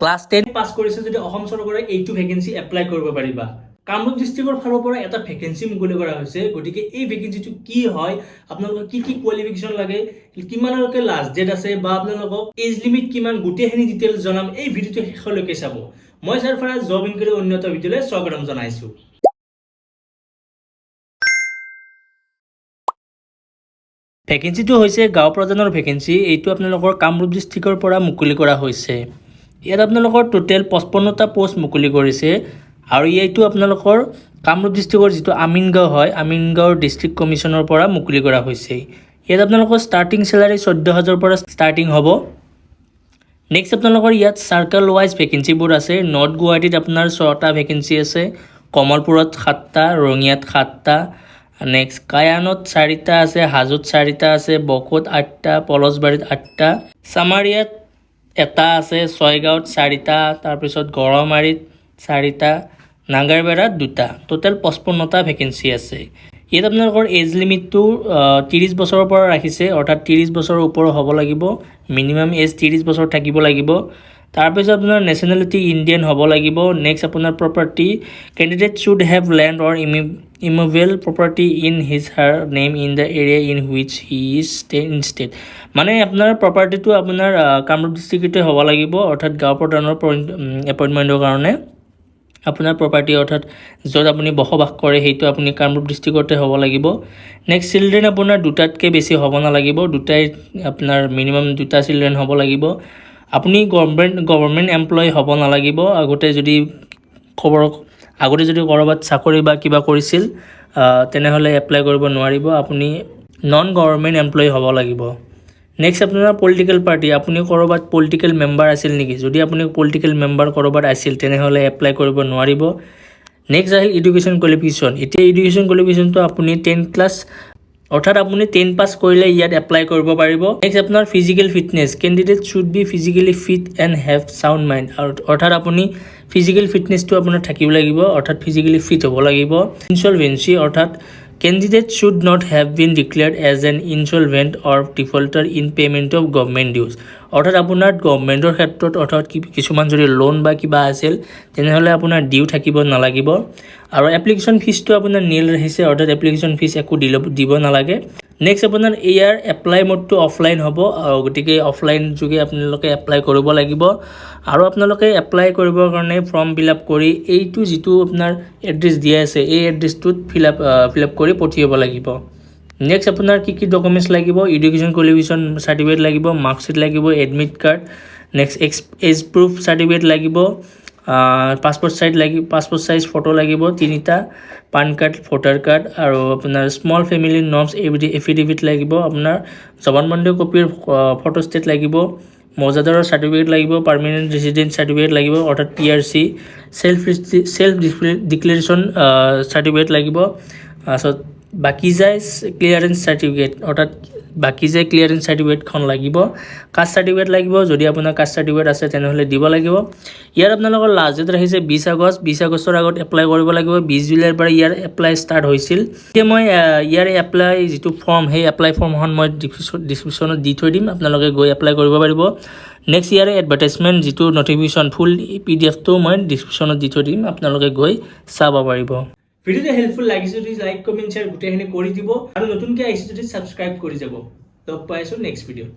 Class 10 পাছ কৰিছে যদি অসম চৰকাৰে এইটো ভেকেন্সি এপ্লাই কৰিব পাৰিবা। কামৰূপ ডিষ্ট্ৰিক্টৰ ফালৰ পৰা এটা ভেকেন্সি মুকলি কৰা হৈছে, গতিকে এই ভেকেন্সিটো কি হয়, আপোনালোকৰ কি কি কোৱালিফিকেশ্যন লাগে, কিমানলৈকে লাষ্ট ডেট আছে বা আপোনালোকক এজ লিমিট কিমান, গোটেইখিনি ডিটেইলছ জনাম এই ভিডিঅ'টো শেষলৈকে চাব। মই ছাৰফৰাজ জব ইনকুৱাৰী উন্নত ভিডিঅ'লৈ স্বাগতম জনাইছো। ভেকেন্সিটো হৈছে গাঁও প্ৰধানৰ ভেকেন্সি। এইটো আপোনালোকৰ কামৰূপ ডিষ্ট্ৰিক্টৰ পৰা মুকলি কৰা হৈছে। ইয়াত আপোনালোকৰ টোটেল 55টা পোষ্ট মুকলি কৰিছে আৰু এইটো আপোনালোকৰ কামৰূপ ডিষ্ট্ৰিক্টৰ যিটো আমিনগাঁও হয়, আমিনগাঁওৰ ডিষ্ট্ৰিক্ট কমিশ্যনৰ পৰা মুকলি কৰা হৈছে। ইয়াত আপোনালোকৰ ষ্টাৰ্টিং চেলাৰী 14,000 পৰা ষ্টাৰ্টিং হ'ব। নেক্সট আপোনালোকৰ ইয়াত চাৰ্কেল ৱাইজ ভেকেন্সিবোৰ আছে। নৰ্থ গুৱাহাটীত আপোনাৰ 6টা ভেকেন্সি আছে, কমলপুৰত 7টা, ৰঙিয়াত 7টা, নেক্সট কায়ানত 4টা আছে, হাজোত 4টা আছে, বকোত 8টা, পলচবাৰীত 8টা, চামাৰিয়াত 1টা আছে, ছয়গাঁৱত 4টা, তাৰপিছত গড়মাৰীত 4টা, নাগাৰবেৰাত 2টা, টোটেল 55টা ভেকেন্সি আছে। ইয়াত আপোনালোকৰ এজ লিমিটটো 30 বছৰৰ পৰা ৰাখিছে, অৰ্থাৎ 30 বছৰৰ ওপৰ হ'ব লাগিব, মিনিমাম এজ 30 বছৰ থাকিব লাগিব। তাৰপিছত আপোনাৰ নেশ্যনেলিটি ইণ্ডিয়ান হ'ব লাগিব। নেক্সট আপোনাৰ property, candidate should have land or immovable property in his her name in the area in which he is state. মানে আপোনাৰ প্ৰপাৰ্টিটো আপোনাৰ কামৰূপ ডিষ্ট্ৰিক্টতে হ'ব লাগিব, অৰ্থাৎ গাঁও প্ৰধানৰ এপইণ্টমেণ্টৰ কাৰণে আপোনাৰ প্ৰপাৰ্টি, অৰ্থাৎ য'ত আপুনি বসবাস কৰে সেইটো আপুনি কামৰূপ ডিষ্ট্ৰিক্টতে হ'ব লাগিব। নেক্সট চিলড্ৰেন আপোনাৰ 2টাতকৈ বেছি হ'ব নালাগিব, 2টাই আপোনাৰ মিনিমাম 2টা চিলড্ৰেন হ'ব লাগিব। আপুনি গভৰ্ণমেণ্ট এমপ্লয় হ'ব নালাগিব। আগতে যদি ক'ৰবাত চাকৰি বা কিবা কৰিছিল তেনেহ'লে এপ্লাই কৰিব নোৱাৰিব, আপুনি নন গভৰ্ণমেণ্ট এমপ্লয় হ'ব লাগিব। নেক্সট আপোনাৰ পলিটিকেল পাৰ্টি, আপুনি ক'ৰবাত পলিটিকেল মেম্বাৰ আছিল নেকি? যদি আপুনি পলিটিকেল মেম্বাৰ ক'ৰবাত আছিল তেনেহ'লে এপ্লাই কৰিব নোৱাৰিব। নেক্সট আহিল এডুকেশ্যন কোৱালিফিকেশ্যন। এতিয়া এডুকেশ্যন কোৱালিফিকেশ্যনটো আপুনি 10 ক্লাছ, অৰ্থাৎ আপুনি 10 পাছ কৰিলে ইয়াত এপ্লাই কৰিব পাৰিব। নেক্সট আপোনাৰ physical fitness, candidate should be physically fit and have sound mind, অৰ্থাৎ আপুনি ফিজিকেল ফিটনেছটো আপোনাৰ থাকিব লাগিব, অৰ্থাৎ ফিজিকেলি ফিট হ'ব লাগিব। ইনচলভেঞ্চি, অৰ্থাৎ candidate should not have been declared as an insolvent or defaulter in payment of government dues, অৰ্থাৎ আপোনাৰ গভৰ্ণমেণ্টৰ ক্ষেত্ৰত অৰ্থাৎ কিছুমান যদি লোন বা কিবা আছিল তেনেহ'লে আপোনাৰ ডিউ থাকিব নালাগিব। আৰু এপ্লিকেশ্যন ফিজটো আপোনাৰ নীল ৰাখিছে, অৰ্থাৎ এপ্লিকেশ্যন ফিজ একো দিব নালাগে। নেক্সট আপোনাৰ ইয়াৰ এপ্লাই মোডটো অফলাইন হ'ব, গতিকে অফলাইন যোগে আপোনালোকে এপ্লাই কৰিব লাগিব। আৰু আপোনালোকে এপ্লাই কৰিবৰ কাৰণে ফৰ্ম ফিল আপ কৰি এইটো যিটো আপোনাৰ এড্ৰেছ দিয়া আছে এই এড্ৰেছটোত ফিল আপ কৰি পঠিয়াব লাগিব। নেক্সট আপোনাৰ কি কি ডকুমেণ্টছ লাগিব, এডুকেশ্যন কোৱালিফিকেশ্যন চাৰ্টিফিকেট লাগিব, মাৰ্কশ্বিট লাগিব, admit card, next age proof certificate লাগিব, পাছপৰ্ট চাইজ ফটো লাগিব 3টা, পান কাৰ্ড, ভোটাৰ কাৰ্ড, আৰু আপোনাৰ স্মল ফেমিলি নৰ্মছ এফিডেভিট লাগিব, আপোনাৰ জবানবন্দী কপিৰ ফটোষ্টেট লাগিব, মৌজাদাৰৰ চাৰ্টিফিকেট লাগিব, পাৰ্মানেণ্ট ৰেচিডেণ্ট চাৰ্টিফিকেট লাগিব, অৰ্থাৎ PRC, চেল্ফ ডিক্লেৰেশ্যন চাৰ্টিফিকেট লাগিব। তাৰপিছত বাকিজাই ক্লিয়াৰেন্স চাৰ্টিফিকেট, অৰ্থাৎ বাকিজাই ক্লিয়াৰেন্স চাৰ্টিফিকেটখন লাগিব। কাষ্ট চাৰ্টিফিকেট লাগিব, যদি আপোনাৰ কাষ্ট চাৰ্টিফিকেট আছে তেনেহ'লে দিব লাগিব। ইয়াত আপোনালোকৰ লাষ্ট ডেট ৰাখিছে 20 আগষ্ট, 20 আগষ্টৰ আগত এপ্লাই কৰিব লাগিব। 20 জুলাইৰ পৰা ইয়াৰ এপ্লাই ষ্টাৰ্ট হৈছিল। এতিয়া মই ইয়াৰ এপ্লাই যিটো ফৰ্ম, সেই এপ্লাই ফৰ্মখন মই ডিছক্ৰিপশ্যনত দি থৈ দিম, আপোনালোকে গৈ এপ্লাই কৰিব পাৰিব। নেক্সট ইয়াৰ এডভাৰটাইজমেণ্ট যিটো নটিফিকেশ্যন ফুল PDF-টো মই ডিছক্ৰিপশ্যনত দি থৈ দিম, আপোনালোকে গৈ চাব পাৰিব। ভিডিঅ'টো হেল্পফুল লাগিছে যদি লাইক, কমেণ্ট, শ্বেয়াৰ গোটেইখিনি কৰি দিব, আৰু নতুনকৈ আহিছে যদি ছাবস্ক্ৰাইব কৰি যাব। লগ পাই আছোঁ নেক্সট ভিডিঅ'ত।